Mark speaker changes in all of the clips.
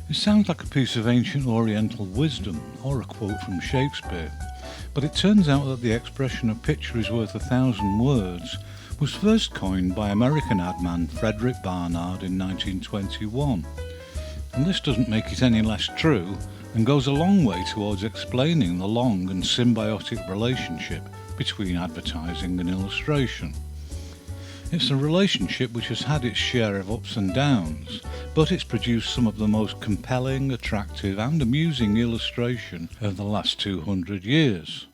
Speaker 1: It sounds like a piece of ancient Oriental wisdom or a quote from Shakespeare, but it turns out that the expression "a picture is worth 1,000 words" was first coined by American ad man Frederick Barnard in 1921. And this doesn't make it any less true and goes a long way towards explaining the long and symbiotic relationship between advertising and illustration. It's a relationship which has had its share of ups and downs, but it's produced some of the most compelling, attractive and amusing illustration of the last 200 years.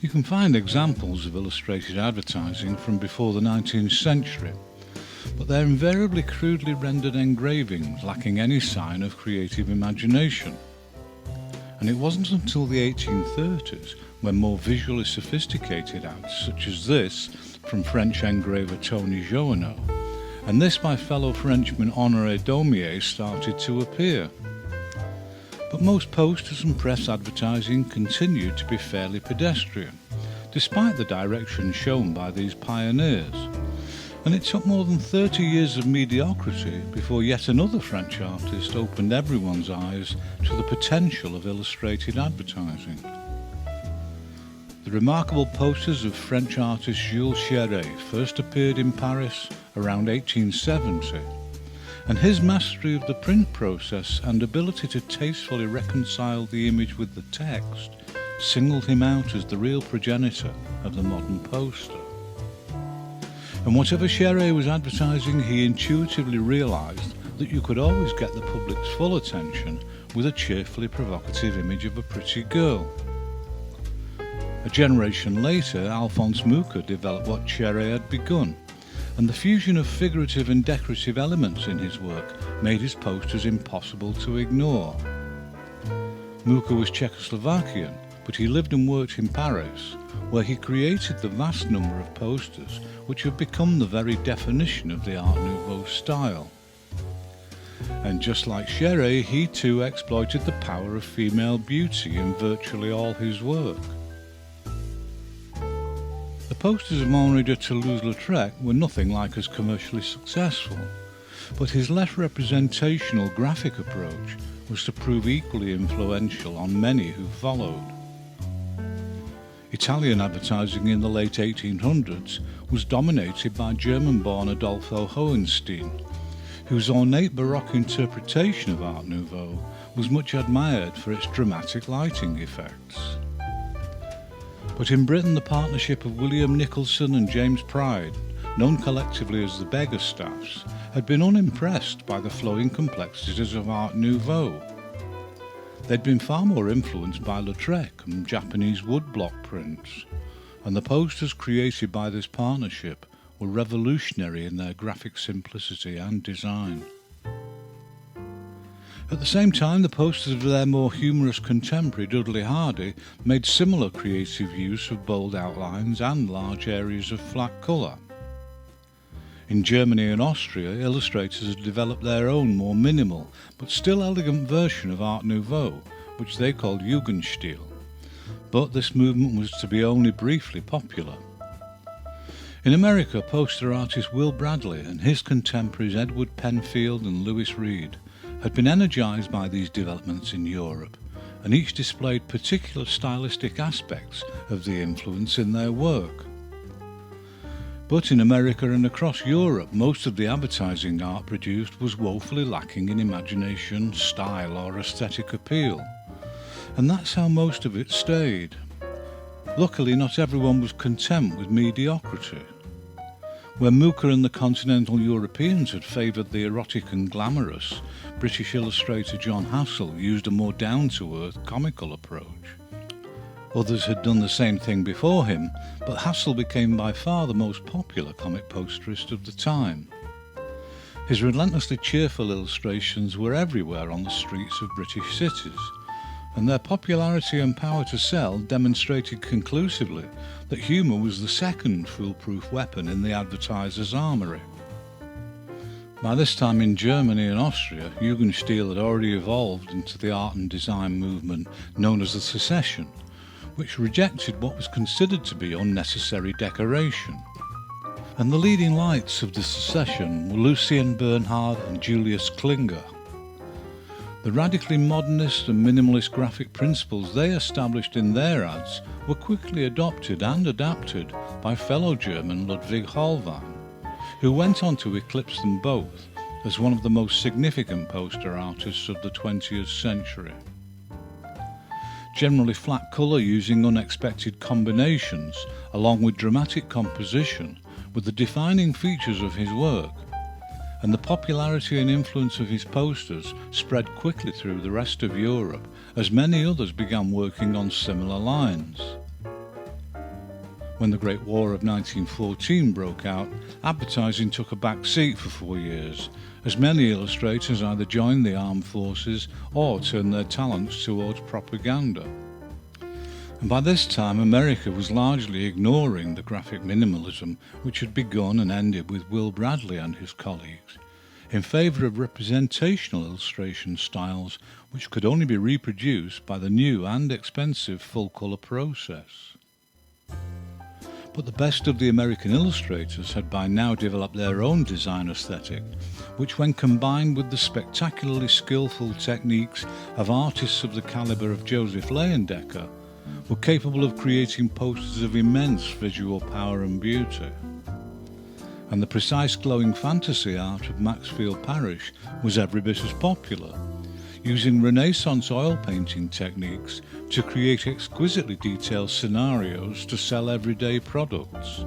Speaker 1: You can find examples of illustrated advertising from before the 19th century, but they're invariably crudely rendered engravings lacking any sign of creative imagination. And it wasn't until the 1830s when more visually sophisticated ads such as this from French engraver Tony Jouanneau and this by fellow Frenchman Honoré Daumier started to appear. But most posters and press advertising continued to be fairly pedestrian, despite the direction shown by these pioneers. And it took more than 30 years of mediocrity before yet another French artist opened everyone's eyes to the potential of illustrated advertising. The remarkable posters of French artist Jules Chéret first appeared in Paris around 1870, and his mastery of the print process and ability to tastefully reconcile the image with the text singled him out as the real progenitor of the modern poster. And whatever Chéret was advertising, he intuitively realised that you could always get the public's full attention with a cheerfully provocative image of a pretty girl. A generation later, Alphonse Mucha developed what Chéret had begun, and the fusion of figurative and decorative elements in his work made his posters impossible to ignore. Mucha was Czechoslovakian, but he lived and worked in Paris, where he created the vast number of posters which have become the very definition of the Art Nouveau style. And just like Chéret, he too exploited the power of female beauty in virtually all his work. The posters of Henri de Toulouse-Lautrec were nothing like as commercially successful, but his less representational graphic approach was to prove equally influential on many who followed. Italian advertising in the late 1800s was dominated by German-born Adolfo Hohenstein, whose ornate Baroque interpretation of Art Nouveau was much admired for its dramatic lighting effects. But in Britain, the partnership of William Nicholson and James Pride, known collectively as the Beggar Staffs, had been unimpressed by the flowing complexities of Art Nouveau. They'd been far more influenced by Lautrec and Japanese woodblock prints, and the posters created by this partnership were revolutionary in their graphic simplicity and design. At the same time, the posters of their more humorous contemporary Dudley Hardy made similar creative use of bold outlines and large areas of flat colour. In Germany and Austria, illustrators had developed their own more minimal but still elegant version of Art Nouveau, which they called Jugendstil. But this movement was to be only briefly popular. In America, poster artist Will Bradley and his contemporaries Edward Penfield and Lewis Reed had been energised by these developments in Europe, and each displayed particular stylistic aspects of the influence in their work. But in America and across Europe, most of the advertising art produced was woefully lacking in imagination, style or aesthetic appeal, and that's how most of it stayed. Luckily, not everyone was content with mediocrity. Where Mucha and the continental Europeans had favoured the erotic and glamorous, British illustrator John Hassell used a more down-to-earth comical approach. Others had done the same thing before him, but Hassell became by far the most popular comic posterist of the time. His relentlessly cheerful illustrations were everywhere on the streets of British cities, and their popularity and power to sell demonstrated conclusively that humour was the second foolproof weapon in the advertiser's armoury. By this time in Germany and Austria, Jugendstil had already evolved into the art and design movement known as the Secession, which rejected what was considered to be unnecessary decoration. And the leading lights of the Secession were Lucien Bernhard and Julius Klinger. The radically modernist and minimalist graphic principles they established in their ads were quickly adopted and adapted by fellow German Ludwig Hohlwein, who went on to eclipse them both as one of the most significant poster artists of the 20th century. Generally flat colour using unexpected combinations, along with dramatic composition, were the defining features of his work, and the popularity and influence of his posters spread quickly through the rest of Europe as many others began working on similar lines. When the Great War of 1914 broke out, advertising took a back seat for 4 years, as many illustrators either joined the armed forces or turned their talents towards propaganda. And by this time America was largely ignoring the graphic minimalism which had begun and ended with Will Bradley and his colleagues, in favour of representational illustration styles which could only be reproduced by the new and expensive full-colour process. But the best of the American illustrators had by now developed their own design aesthetic, which when combined with the spectacularly skillful techniques of artists of the calibre of Joseph Leyendecker, were capable of creating posters of immense visual power and beauty. And the precise glowing fantasy art of Maxfield Parrish was every bit as popular, using Renaissance oil painting techniques to create exquisitely detailed scenarios to sell everyday products.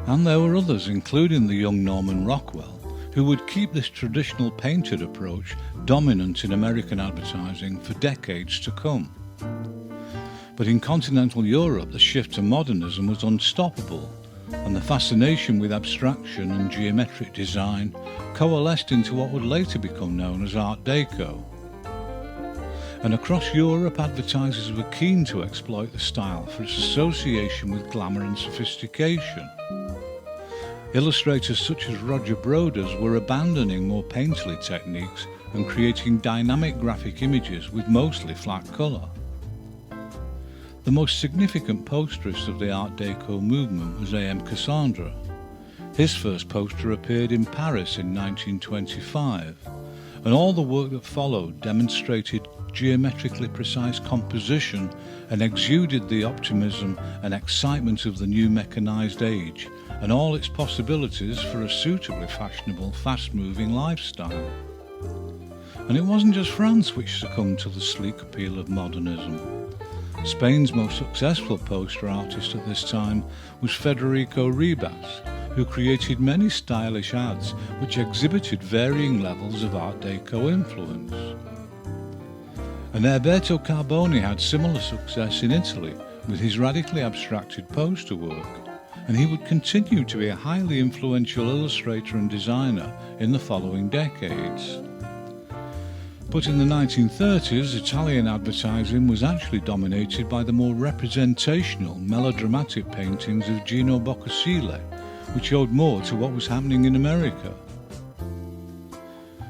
Speaker 1: And there were others, including the young Norman Rockwell, who would keep this traditional painted approach dominant in American advertising for decades to come. But in continental Europe, the shift to modernism was unstoppable, and the fascination with abstraction and geometric design coalesced into what would later become known as Art Deco. And across Europe, advertisers were keen to exploit the style for its association with glamour and sophistication. Illustrators such as Roger Broders were abandoning more painterly techniques and creating dynamic graphic images with mostly flat colour. The most significant posterist of the Art Deco movement was A.M. Cassandra. His first poster appeared in Paris in 1925, and all the work that followed demonstrated geometrically precise composition and exuded the optimism and excitement of the new mechanised age and all its possibilities for a suitably fashionable, fast-moving lifestyle. And it wasn't just France which succumbed to the sleek appeal of modernism. Spain's most successful poster artist at this time was Federico Ribas, who created many stylish ads which exhibited varying levels of Art Deco influence. And Herberto Carboni had similar success in Italy with his radically abstracted poster work, and he would continue to be a highly influential illustrator and designer in the following decades. But in the 1930s, Italian advertising was actually dominated by the more representational, melodramatic paintings of Gino Boccasile, which owed more to what was happening in America.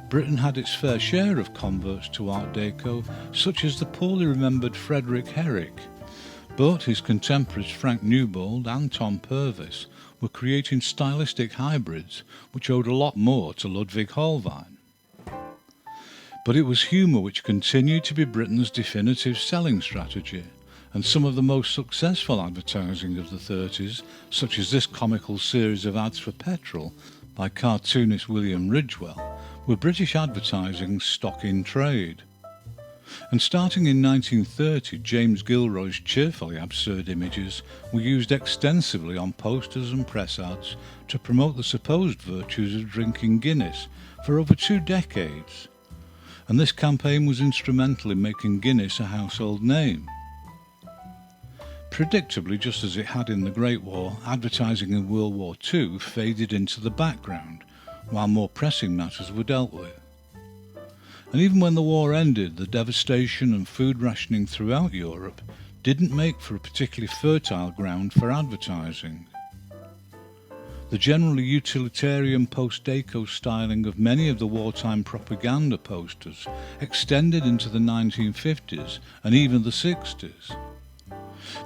Speaker 1: Britain had its fair share of converts to Art Deco, such as the poorly remembered Frederick Herrick, but his contemporaries Frank Newbold and Tom Purvis were creating stylistic hybrids which owed a lot more to Ludwig Hohlwein. But it was humour which continued to be Britain's definitive selling strategy, and some of the most successful advertising of the 30s, such as this comical series of ads for petrol by cartoonist William Ridgewell, were British advertising's stock in trade. And starting in 1930, James Gilroy's cheerfully absurd images were used extensively on posters and press ads to promote the supposed virtues of drinking Guinness for over 2 decades. And this campaign was instrumental in making Guinness a household name. Predictably, just as it had in the Great War, advertising in World War II faded into the background, while more pressing matters were dealt with. And even when the war ended, the devastation and food rationing throughout Europe didn't make for a particularly fertile ground for advertising. The generally utilitarian post-Deco styling of many of the wartime propaganda posters extended into the 1950s and even the 60s.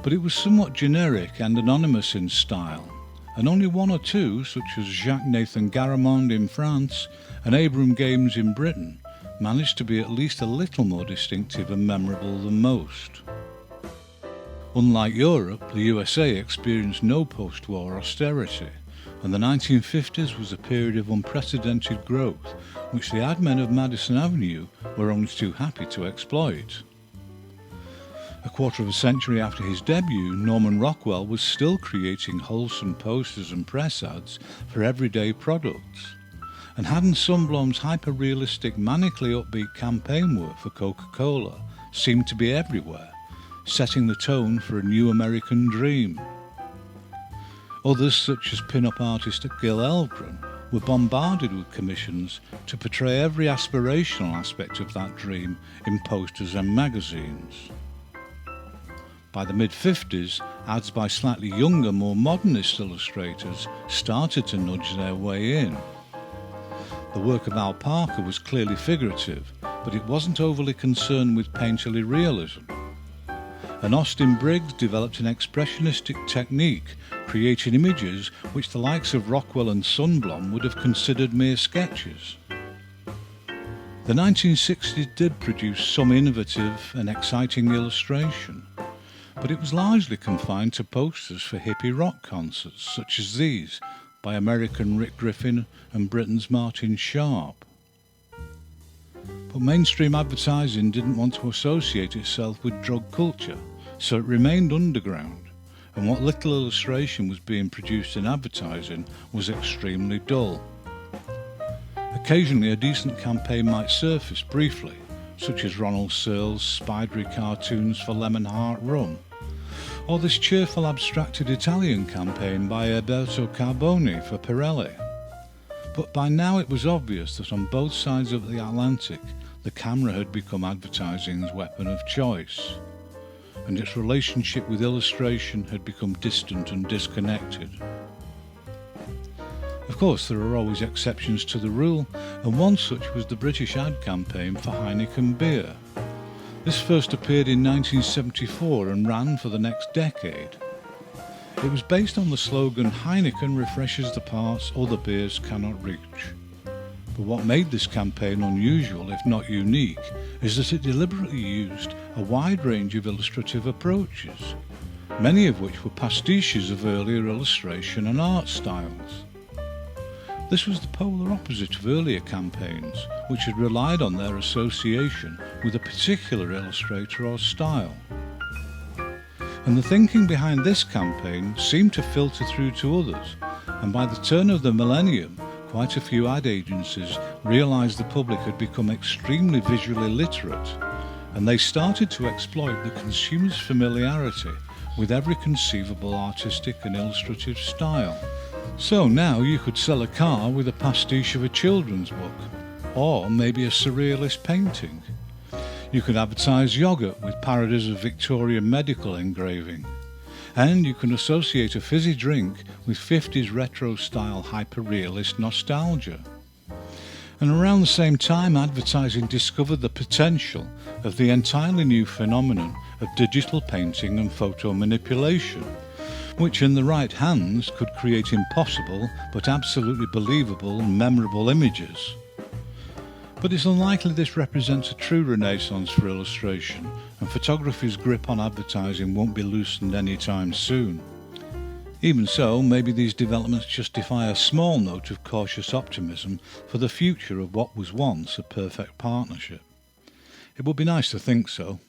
Speaker 1: But it was somewhat generic and anonymous in style, and only one or two, such as Jacques Nathan Garamond in France and Abram Games in Britain, managed to be at least a little more distinctive and memorable than most. Unlike Europe, the USA experienced no post-war austerity, and the 1950s was a period of unprecedented growth, which the ad men of Madison Avenue were only too happy to exploit. A quarter of a century after his debut, Norman Rockwell was still creating wholesome posters and press ads for everyday products. And Haddon Sundblom's hyper-realistic, manically upbeat campaign work for Coca-Cola seemed to be everywhere, setting the tone for a new American dream. Others, such as pin-up artist Gil Elvgren, were bombarded with commissions to portray every aspirational aspect of that dream in posters and magazines. By the mid-50s, ads by slightly younger, more modernist illustrators started to nudge their way in. The work of Al Parker was clearly figurative, but it wasn't overly concerned with painterly realism. And Austin Briggs developed an expressionistic technique, creating images which the likes of Rockwell and Sundblom would have considered mere sketches. The 1960s did produce some innovative and exciting illustration, but it was largely confined to posters for hippie rock concerts such as these by American Rick Griffin and Britain's Martin Sharp. But mainstream advertising didn't want to associate itself with drug culture, so it remained underground, and what little illustration was being produced in advertising was extremely dull. Occasionally a decent campaign might surface briefly, such as Ronald Searle's spidery cartoons for Lemon Heart Rum, or this cheerful abstracted Italian campaign by Alberto Carboni for Pirelli. But by now it was obvious that on both sides of the Atlantic the camera had become advertising's weapon of choice, and its relationship with illustration had become distant and disconnected. Of course, there are always exceptions to the rule, and one such was the British ad campaign for Heineken beer. This first appeared in 1974 and ran for the next decade. It was based on the slogan, "Heineken refreshes the parts other beers cannot reach." But what made this campaign unusual, if not unique, is that it deliberately used a wide range of illustrative approaches, many of which were pastiches of earlier illustration and art styles. This was the polar opposite of earlier campaigns, which had relied on their association with a particular illustrator or style. And the thinking behind this campaign seemed to filter through to others, and by the turn of the millennium, quite a few ad agencies realised the public had become extremely visually literate, and they started to exploit the consumer's familiarity with every conceivable artistic and illustrative style. So now you could sell a car with a pastiche of a children's book, or maybe a surrealist painting. You could advertise yogurt with parodies of Victorian medical engraving, and you can associate a fizzy drink with 50s retro-style hyper-realist nostalgia. And around the same time, advertising discovered the potential of the entirely new phenomenon of digital painting and photo manipulation, which in the right hands could create impossible but absolutely believable and memorable images. But it's unlikely this represents a true renaissance for illustration, and photography's grip on advertising won't be loosened anytime soon. Even so, maybe these developments justify a small note of cautious optimism for the future of what was once a perfect partnership. It would be nice to think so.